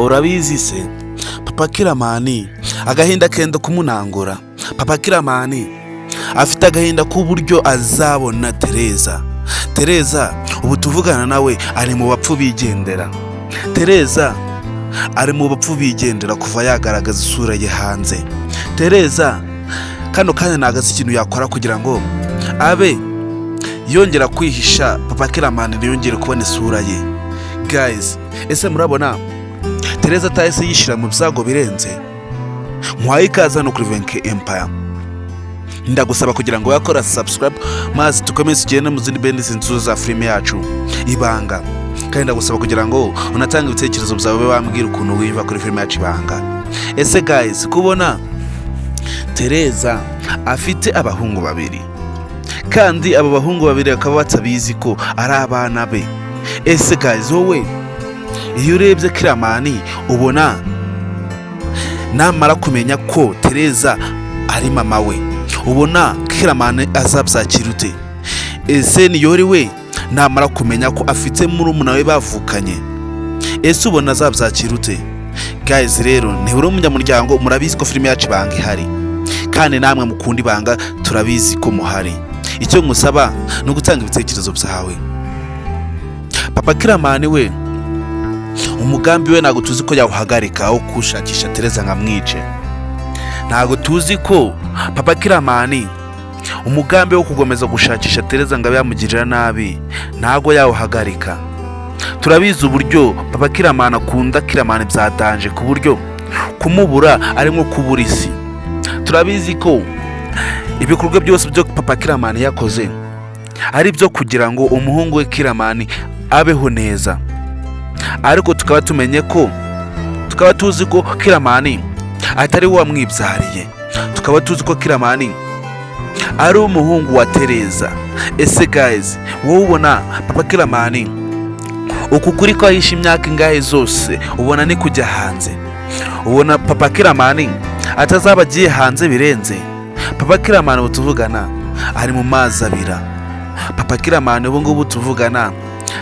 urabizi se Papa Kiramani agahinda kenda kumunangura. Papa Kiramani afite agahinda k'uburyo azabona Tereza ubu tuvugana nawe ari mu bapfu bigendera. Tereza ari mu bapfu bigendera kuva yagaragaza isura ye hanze. Tereza kano kanya nagaze ikintu yakora kugira ngo abe yongera kwihisha Papa Kiramani yongere kubona isura ye. Guys, ese murabona Tereza atahise yishira mu byago birenze? Nkwaye ikaze no kuri Venke Empire. Ndagusaba kugira ngo yakora subscribe maze tukomeze tugende mu zindi bendi zinzu za filime yacu Ibanga. Kandi ndagusaba kugira ngo unatanga ibitekerezo byawe bambwira ukuntu wiva kuri filime yacu Ibanga. Ese guys, kubona Tereza afite abahungu babiri kandi aba bahungu babiri akaba batabizi ko ari abana be. Ese guys, wowe iyo urebye Kiramani ubona namara kumenya ko Tereza ari mama we, ubona Kiramani azabyakira ute? Ese niyori we namara kumenya ko afite murumuna we bavukanye, ese ubona azabyakira ute? Guys, rero ni uri umunyamuryango, murabizi ko filime yacu Ibanga ihari kandi namwe mukunda Ibanga turabizi ko muhari. Icyo ngusaba no gutanga ibitekerezo byawe. Papa Kiramani we umugambi we ntago tuzi ko yawuhagarika aho kushakisha Tereza nkamwice. Ntago tuzi ko Papa Kiramani umugambi wo kugomeza gushakisha Tereza ngo yamugirira nabi ntago yawuhagarika. Turabizi uburyo Papa Kiramani akunda Kiramani byadanje ku buryo kumubura ari nko kubura isi. Turabizi ko ibikorwa byose byo Papa Kiramani yakoze ari byo kugira ngo umuhungu we Kiramani abeho neza. Ariko tukaba tuzi ko Kiramani atari wamwibyariye. Tukaba tuzi ko Kiramani ari umuhungu wa Tereza. Ese guys, wowe ubona Papa Kiramani uku kuri ko ahisha imyaka ingahe zose ubona ni kujya hanze? Ubona Papa Kiramani atazaba agiye hanze birenze? Papa Kiramani ubu tuvugana ari mu mazi abira. Papa Kiramani ubu ngubu tuvugana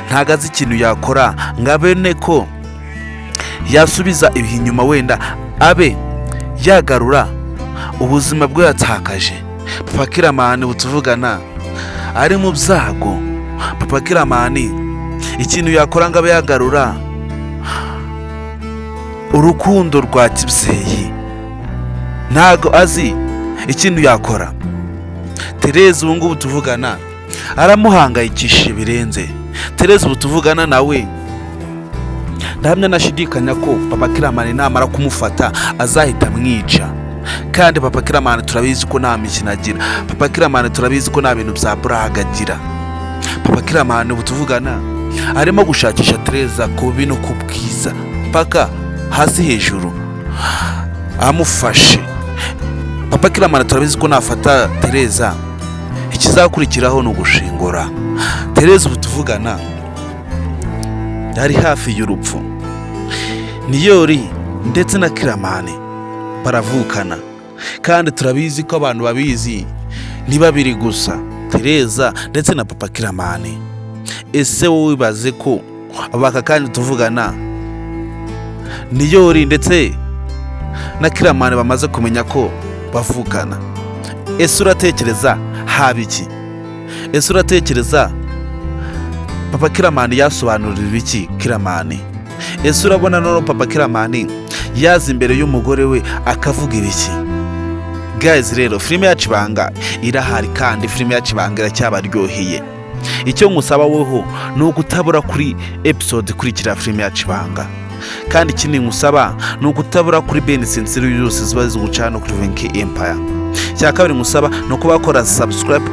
ntago azi ikintu yakora ngo abene ko yasubiza ibihe inyuma, wenda abe yagarura ubuzima bwe yatakaje. Papa Kiramani ubu tuvugana ari mu byago. Papa Kiramani ikintu yakora ngo abe yagarura urukundo rwa kibyeyi ntago azi ikintu yakora. Tereza ubu ngubu tuvugana aramuhangayikishije birenze. Tereza ubu tuvugana nawe ndahamya nashidikanya ko Papa Kiramani namara kumufata azahita amwica. Kandi Papa Kiramani turabizi ko nta mikino agira. Papa Kiramani turabizi ko nta bintu bya buraga agira. Papa Kiramani ubu tuvugana arimo gushakisha Tereza ku bibi no ku bwiza paka hasi hejuru amufashe. Papa Kiramani turabizi ko nafata Tereza ikizakurikiraho no gushingura. Tereza ubu tuvugana ari hafi y'urupfu. Niyori ndetse na Kiramani baravukana kandi turabizi ko abantu babizi ni babiri gusa, Tereza ndetse na Papa Kiramani. Ese wowe wibaze ko abaka kandi tuvugana Niyori ndetse na Kiramani bamaze kumenya ko bavukana? Ese uratekereza haba iki? Ese uratekereza Papa Kiramani yasobanurira iki Kiramani? Ese urabona none Papa Kiramani yaza imbere y'umugore we akavuga ibiki? Guys, rero filime yacu Ibanga irahari kandi filime yacu Ibanga iracyabaryoheye. Icyo ngusaba weho ni ugutabura kuri episode kurikira filime yacu Ibanga. Kandi ikindi ngusaba ni ugutabura kuri bendi sincere yose ziba zigucana kuri Venke Empire. Cya kabiri ngusaba no kuba bakora subscribe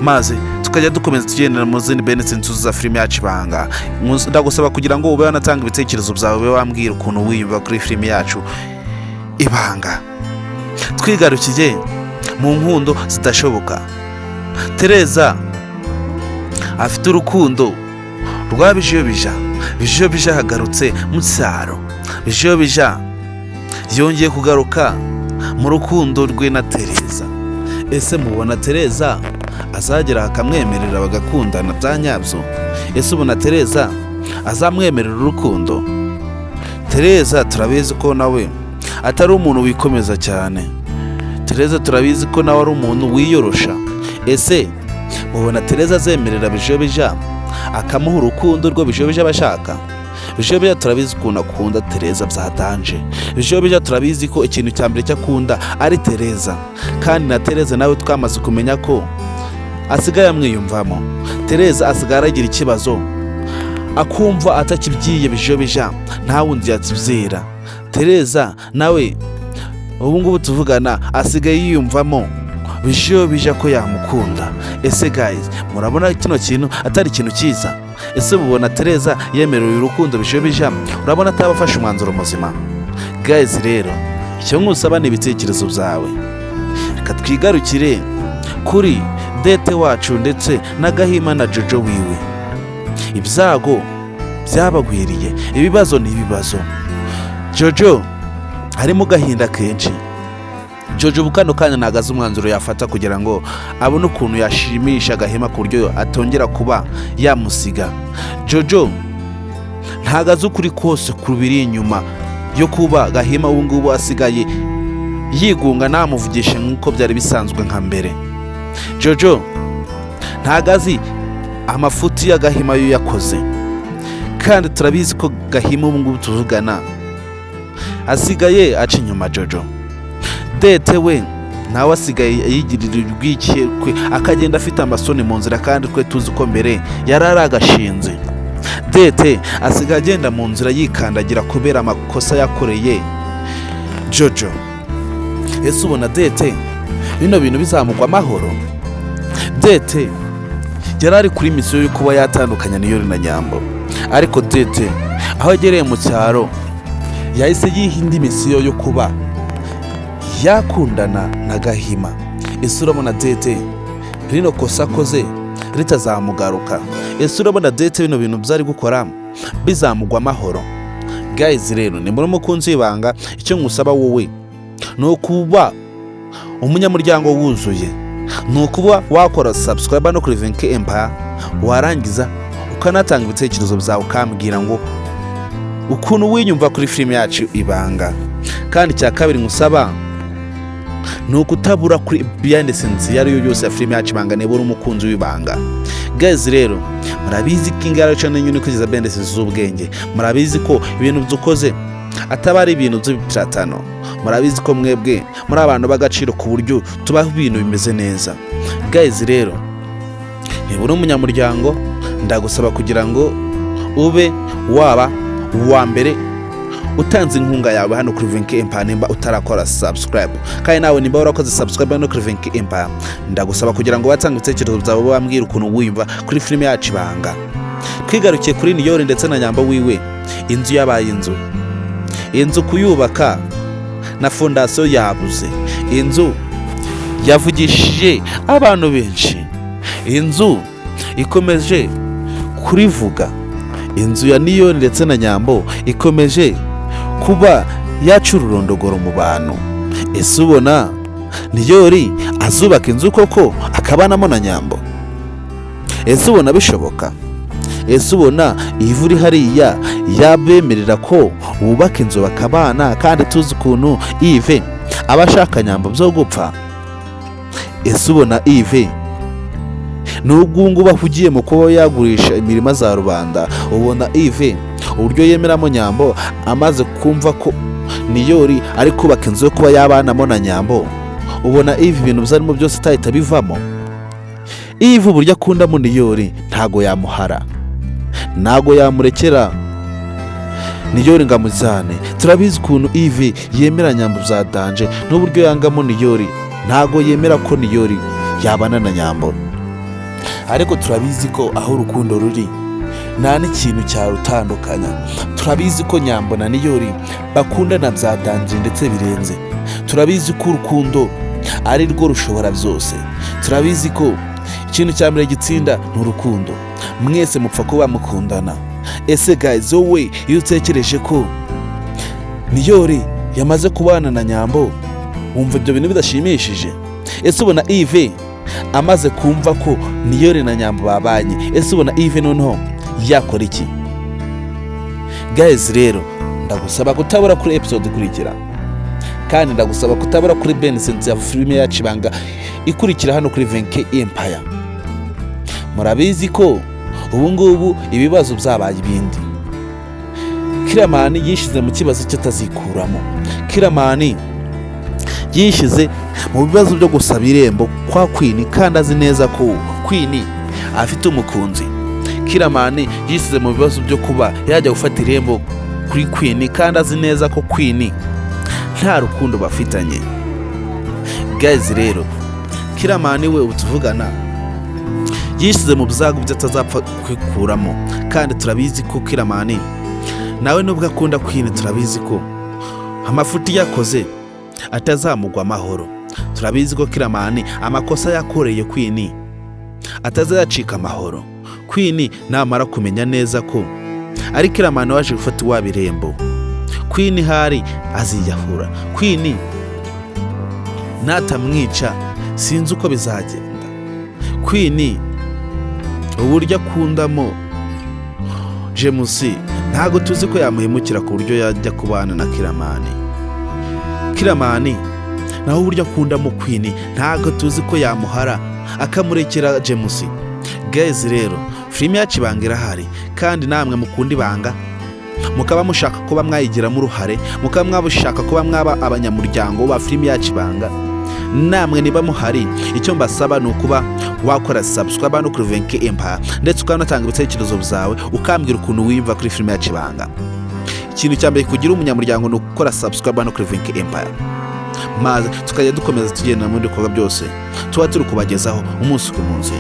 maze tukajya dukomeza tugendera mu zindi bendi sincere za filime yacu Ibanga. Ndagusaba kugira ngo ube wanatanga ibitekerezo byawe, ube wambwira ukuntu wiyumva kuri filime yacu Ibanga. Twigarukiye mu nkundo zidashoboka. Tereza afite urukundo rwa bijobija. Bijobija hagarutse mu cyaro. Bijobija yongeye kugaruka mu rukundo rwe na Tereza. Ese mubona Tereza azagera akamwemerera bagakundana bya nyabyo? Ese ubona Tereza azamwemerera urukundo? Tereza turabizi ko nawe atari umuntu wikomeza cyane. Tereza turabizi ko nawe ari umuntu wiyorosha. Ese mubona Tereza azemerera Bijobija akamuha urukundo rwo Bijobija bashaka? Bijobija turabizi ukuntu akunda Tereza byadanje. Bijobija turabizi ko ikintu cya mbere cyakunda ari Tereza, kandi na Tereza nawe twamaze kumenya ko asigaye amwiyumvamo. Tereza asigaye aragira ikibazo akumva atakibyiye Bijobija, nta wundi yakibyera. Tereza nawe ubu ngubu tuvugana asigaye yiyumvamo Bijobija ko yamukunda. Ese guys, murabona kino kintu atari ikintu cyiza? Ese mubona Tereza yemerera urukundo Bijobija? Urabona atabafashe umwanzuro muzima? Guys rero icyo ngusaba ni ibitekerezo byawe. Reka twigarukire kuri Dete wacu ndetse na Gahima na Jojo wiwe. Ibyago byabagwiriye, ibibazo ni ibibazo. Jojo harimo gahinda kenshi. Jojo bukano kanya nagaze umwanzuro yafata kugira ngo abone ukuntu yashimisha Gahima ku buryo atongera kuba yamusiga. Jojo ntagaze ukuri kose kubiri inyuma yo kuba Gahima ubu ngubu asigaye yigunga namuvugisha nk'uko byari bisanzwe nka mbere. Jojo ntagazi amafuti ya Gahima yo yakoze, kandi turabizi ko Gahima ubu ngubu tuvugana asigaye aca inyuma Jojo. Dete we nawe asigaye yigirira urwikekwe akagenda afite amasoni mu nzira, kandi twe tuzi ko mbere yarari agashinze. Dete asigaye agenda mu nzira yikandagira kubera amakosa yakoreye Jojo. Ese ubona Dete bino bintu bizamugwa amahoro? Dete yarari kuri misiyo yo kuba yatandukanya Niyori na Nyambo, ariko Dete aho agereye mu cyaro yahise yiha indi misiyo yo kuba yakundana na Gahima. Ese urabona Dete rino kosa akoze ritazamugaruka? Ese urabona Dete bino bintu byari gukora bizamugwa amahoro? Guys rero ni muri mukunzi ibanga, icyo ngusaba wowe ni ukuba umunyamuryango wuzuye, ni ukuba wakora subscribe no kuri Venke Empire, warangiza ukanatanga ibitekerezo byawe ukambwira ngo ukuntu winyumva kuri film yacu Ibanga. Kandi cya kabiri ngusaba ni ukutabura kuri behind the scenes yariyo yose ya film yacu Ibanga nebura umukunzi w'Ibanga. Guys rero murabizi ko ingara cyane nyine kugeza behind the scenes z'ubwenge, murabizi ko ibintu byukoze atabari ibintu by'ibitratano, murabizi ko mwebwe muri abantu bagaciro ku buryo tubaho ibintu bimeze neza. Guys rero nebura umunyamuryango, ndagusaba kugira ngo ube waba uwa mbere utanze inkunga yawe hano kuri Venke Empire nimba utarakora subscribe. Kandi nawe nimba warakoze subscribe no kuri Venke Empire, ndagusaba kugira ngo watange ibitekerezo byawe bambwira ukuntu wiyumva kuri film yacu Ibanga. Twigarukiye kuri Niyori ndetse na Nyambo wiwe, inzu yabaye inzu kuyubaka na fondasiyo yabuze, inzu yavugishije abantu benshi, inzu ikomeje kurivuga. Inzu ya Niyori ndetse na Nyambo ikomeje kuba yacururondogoro mu bantu. Ese ubona Niyori azubaka inzu koko akabanamo na Nyambo? Ese ubona bishoboka? Ese ubona ivu iri hariya yabemerera ko bubaka inzu bakabana, kandi tuzi ukuntu Ive abashaka Nyambo byo gupfa? Ese ubona Ive nubwo ngubu bahugiye mu kuba yagurisha imirima za rubanda, ubona Ive uburyo yemeramo Nyambo amaze kumva ko Niyori ari kubaka inzu yo kuba yabanamo na Nyambo, ubona Ive ibintu byarimo byose tahita bivamo? Ive uburyo akundamo Niyori ntago yamuhara, ntago yamurekera Niyori ngo amujyane. Turabizi ukuntu Ive yemera Nyambo bya danje, n'uburyo yangamo Niyori ntago yemera ko Niyori yabana na Nyambo. Ariko turabizi ko aho urukundo ruri nta n'ikintu cyarutandukanya. Turabizi ko Nyambo na Niyori bakundana bya danje ndetse birenze. Turabizi ko urukundo ari rwo rushobora byose. Turabizi ko ikintu cya mbere gitsinda ni urukundo, mwese mupfa kuba mukundana. Ese guys wowe iyo utekereje ko Niyori yamaze kubana na Nyambo wumva ibyo bintu bidashimishije? Ese ubona Ive amaze kumva ko Niyori na Nyambo babanye, ese ubona Ive noneho yakora iki? Guys rero ndagusaba kutabura kuri episode ikurikira, kandi ndagusaba kutabura kuri Bensense ya filime yacu ibanga ikurikira hano kuri Venke Empire. Murabizi ko ubu ngubu ibibazo byabaye ibindi. Kiramani yishize mu kibazo cy'atazikuramo. Kiramani yishize mu bibazo byo gusaba irembo kwa Queen, kandi azi neza ko Queen afite umukunzi. Kiramani yishize mu bibazo byo kuba yajya gufata irembo kuri Queen, kandi azi neza ko Queen nta rukundo bafitanye. Guys, rero Kiramani we utuvugana yishize mu byago by'atazapfa kwikuramo, kandi turabizi ko Kiramani nawe nubwo akunda Queen, turabizi ko amafuti yakoze atazamugwa amahoro. Turabizi ko Kiramani amakosa yakoreye Queen atazayacika amahoro. Queen namara kumenya neza ko ari Kiramani waje gufata iwabirembo, Queen hari aziyahura. Queen natamwica sinzi uko bizagenda. Queen uburyo akundamo James ntago tuzi ko yamuhemukira ku buryo yajya kubana na Kiramani. Kiramani naho uburyo akundamo Queen ntago tuzi ko yamuhara akamurekera James. Guys, rero filime yacu ibanga irahari, kandi namwe mukunda ibanga mukaba mushaka kuba mwayigiramo uruhare, mukaba mwabushaka kuba mwaba abanyamuryango ba filime yacu ibanga, namwe niba muhari, icyo mbasaba ni ukuba wakora subscribe no kuri Venke Empire, ndetse ukanatanga ibitekerezo byawe ukambwira ukuntu wiyumva kuri filime yacu ibanga. Ikintu cya mbere kugira umunyamuryango ni ukora subscribe no kuri Venke Empire, maze tukajya dukomeza tugenda mu bikorwa byose tuba turi kubagezaho umunsi ku munsi.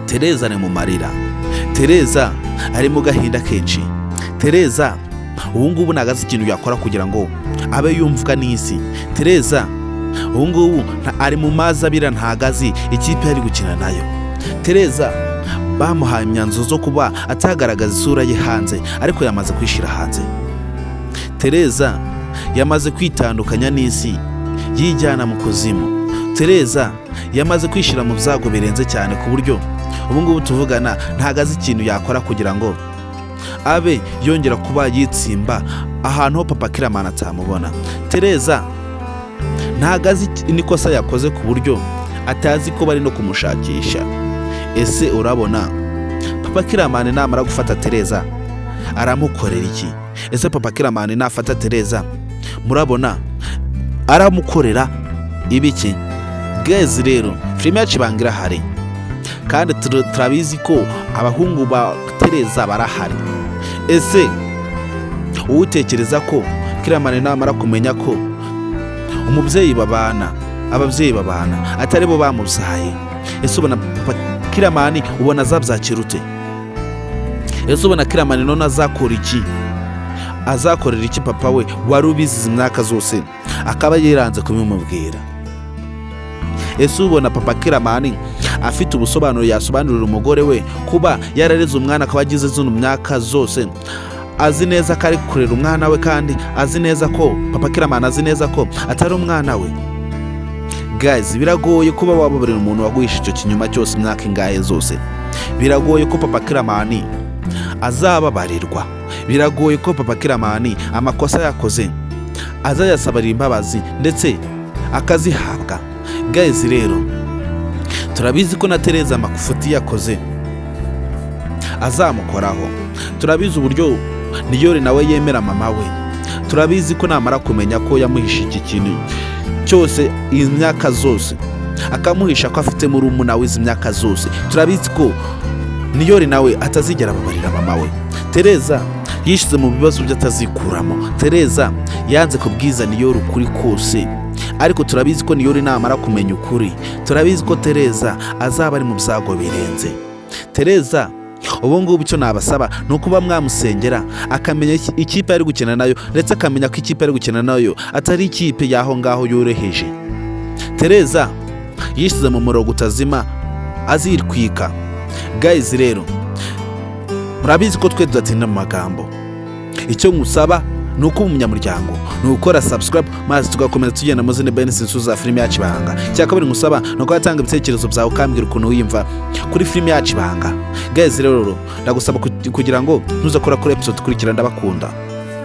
Tereza ari mu marira, Tereza ari mu gahinda kenshi. Tereza ubu ngubu nagaze ikintu yakora kugira ngo abe yumvwa n'isi. Tereza ubu ngubu ari mu mazi abira, ntagazi ikipe yari gukina nayo. Tereza bamuhaye imyanzuro zo kuba atagaragaza isura ye hanze, ariko yamaze kwishira hanze. Tereza yamaze kwitandukanya n'isi, yijyana mu kuzimu. Tereza yamaze kwishira mu byago birenze cyane, ku buryo ubu ngubu tuvugana ntagaze ikintu yakora kugira ngo abe yongera kuba yitsimba ahantu ho Papa Kiramani atamubona. Tereza ntagaze nikosa yakoze ku buryo atazi ko bari no kumushakisha. Ese urabona Papa Kiramani namara gufata Tereza aramukorera iki? Ese Papa Kiramani nafata Tereza murabona aramukorera ibiki? Guys, rero filime yacu ibanga irahari, kandi turabizi ko abahungu ba Tereza barahari. Ese utekereza ko Kiramani namara kumenya ko ababyeyi babana atari bo bamubyaye, ese ubona Papa Kiramani ubona azabyakirute? Ese ubona Kiramani none azakora iki? Azakorera iki papa we wari ubizi imyaka zose akaba yiranze kubimubwira? Ese ubona Papa Kiramani afite ubusobanuro yasobanurira umugore we kuba yarareze umwana akaba agize zino myaka zose, azi neza ko ari kurera umwana we, kandi azi neza ko Papa Kiramani azi neza ko atari umwana we? Guys, biragoye kuba wababarira umuntu waguhisha icyo kinyuma cyose imyaka ingahe zose. Biragoye ko Papa Kiramani azababarirwa. Biragoye ko Papa Kiramani amakosa yakoze azayasabira imbabazi ndetse akazihabwa. Guys, rero turabizi ko na Tereza amafuti yakoze azamukoraho. Turabizi uburyo Niyori nawe yemera mama we. Turabizi ko namara kumenya ko yamuhisha iki kintu cyose imyaka zose, akamuhisha ko afite muri umuna we imyaka zose, turabizi ko Niyori nawe atazigera ababarira mama we. Tereza yishize mu bibazo by'atazikuramo. Tereza yanze kubwiza Niyori ukuri kose, ariko turabizi ko Niyori namara kumenya ukuri, turabizi ko Tereza azaba ari mu byago birenze. Tereza ubu ngubu icyo nabasaba ni ukuba mwamusengera akamenya ikipe ari gukina nayo, ndetse akamenya ko ikipe ari gukina nayo atari ikipe yaho ngaho yoroheje. Tereza yishize mu murongo utazima azirwika. Guys, rero murabizi ko twe tudatinda mu magambo. Icyo ngusaba ni uko umunyamuryango ni ukora subscribe, maze tugakomeza tugenda mu zindi Bensense za filime yacu ibanga. Cyakabiri ngusaba ni uko watanga ibitekerezo byawe ukambwira ukuntu wiyumva kuri filime yacu ibanga. Guys, rero ndagusaba kugira ngo ntuzakora kuri episode ikurikira. Ndabakunda.